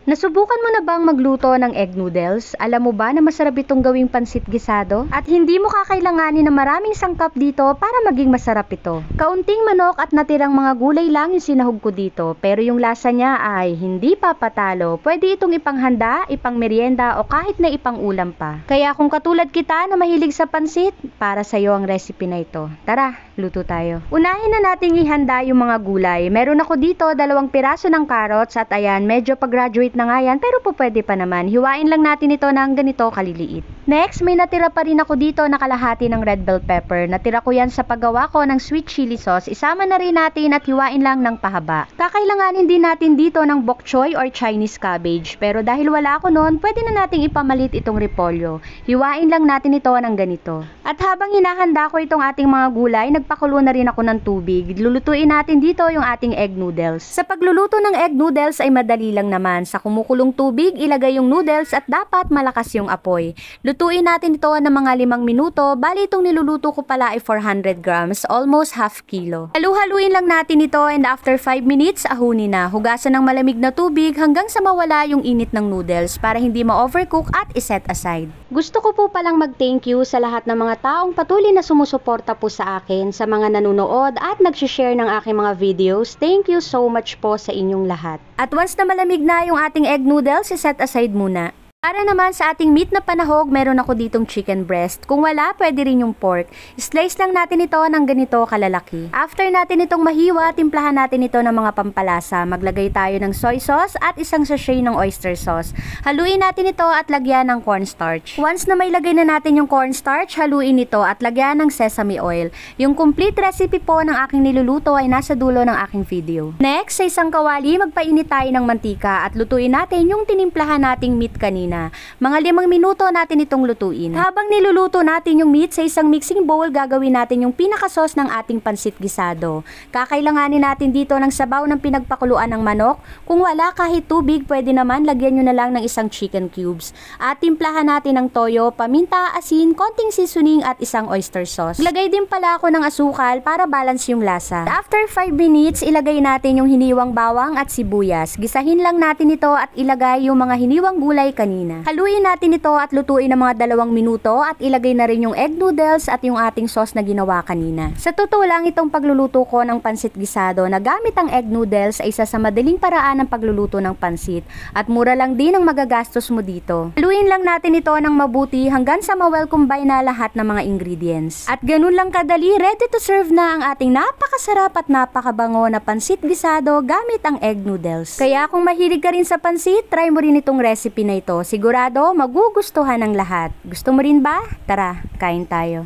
Nasubukan mo na bang magluto ng egg noodles? Alam mo ba na masarap itong gawing pansit gisado? At hindi mo kakailanganin ng maraming sangkap dito para maging masarap ito. Kaunting manok at natirang mga gulay lang yung sinahog ko dito, pero yung lasa niya ay hindi papatalo. Pwede itong ipanghanda, ipang merienda o kahit na ipang ulam pa. Kaya kung katulad kita na mahilig sa pansit, para sa'yo ang recipe na ito. Tara, luto tayo. Unahin na nating ihanda yung mga gulay. Meron ako dito 2 piraso ng carrots at ayan, medyo pag-graduate na nga yan, pero po pwede pa naman. Hiwain lang natin ito ng ganito kaliliit. Next, may natira pa rin ako dito na kalahati ng red bell pepper. Natira ko yan sa paggawa ko ng sweet chili sauce. Isama na rin natin at hiwain lang ng pahaba. Kakailanganin din natin dito ng bok choy or Chinese cabbage. Pero dahil wala ako noon, pwede na nating ipamalit itong repolyo. Hiwain lang natin ito ng ganito. At habang hinahanda ko itong ating mga gulay, nagpakulo na rin ako ng tubig. Lulutuin natin dito yung ating egg noodles. Sa pagluluto ng egg noodles ay madali lang naman. Sa kumukulong tubig, ilagay yung noodles at dapat malakas yung apoy. Lutuin natin ito ng mga 5 minuto. Bali itong niluluto ko pala ay 400 grams, almost half kilo. Halu-haluin lang natin ito and after 5 minutes, ahunin na. Hugasan ng malamig na tubig hanggang sa mawala yung init ng noodles para hindi ma-overcook at iset aside. Gusto ko po palang mag-thank you sa lahat ng mga taong patuloy na sumusuporta po sa akin, sa mga nanonood at nag-share ng aking mga videos. Thank you so much po sa inyong lahat. At once na malamig na yung ating egg noodles, iset aside muna. Para naman sa ating meat na panahog, meron ako ditong chicken breast. Kung wala, pwede rin yung pork. Slice lang natin ito ng ganito kalalaki. After natin itong mahiwa, timplahan natin ito ng mga pampalasa. Maglagay tayo ng soy sauce at isang sachet ng oyster sauce. Haluin natin ito at lagyan ng cornstarch. Once na may lagay na natin yung cornstarch, haluin ito at lagyan ng sesame oil. Yung complete recipe po ng aking niluluto ay nasa dulo ng aking video. Next, sa isang kawali, magpainit tayo ng mantika at lutuin natin yung tinimplahan nating meat kanina. Mga 5 minuto natin itong lutuin. Habang niluluto natin yung meat sa isang mixing bowl, gagawin natin yung pinaka-sauce ng ating pansit gisado. Kakailanganin natin dito ng sabaw ng pinagpakuluan ng manok. Kung wala kahit tubig, pwede naman lagyan nyo na lang ng isang chicken cubes. At timplahan natin ng toyo, paminta, asin, konting seasoning at isang oyster sauce. Lagay din pala ako ng asukal para balance yung lasa. After 5 minutes, ilagay natin yung hiniwang bawang at sibuyas. Gisahin lang natin ito at ilagay yung mga hiniwang gulay kanina. Haluin natin ito at lutuin ng mga 2 minuto at ilagay na rin yung egg noodles at yung ating sauce na ginawa kanina. Sa totoo lang, itong pagluluto ko ng pansit gisado na gamit ang egg noodles ay isa sa madaling paraan ng pagluluto ng pansit at mura lang din ang magagastos mo dito. Haluin lang natin ito ng mabuti hanggang sa ma-well combine na lahat ng mga ingredients. At ganun lang kadali, ready to serve na ang ating napakasarap at napakabango na pansit gisado gamit ang egg noodles. Kaya kung mahilig ka rin sa pansit, try mo rin itong recipe na ito. Sigurado magugustuhan ng lahat. Gusto mo rin ba? Tara, kain tayo.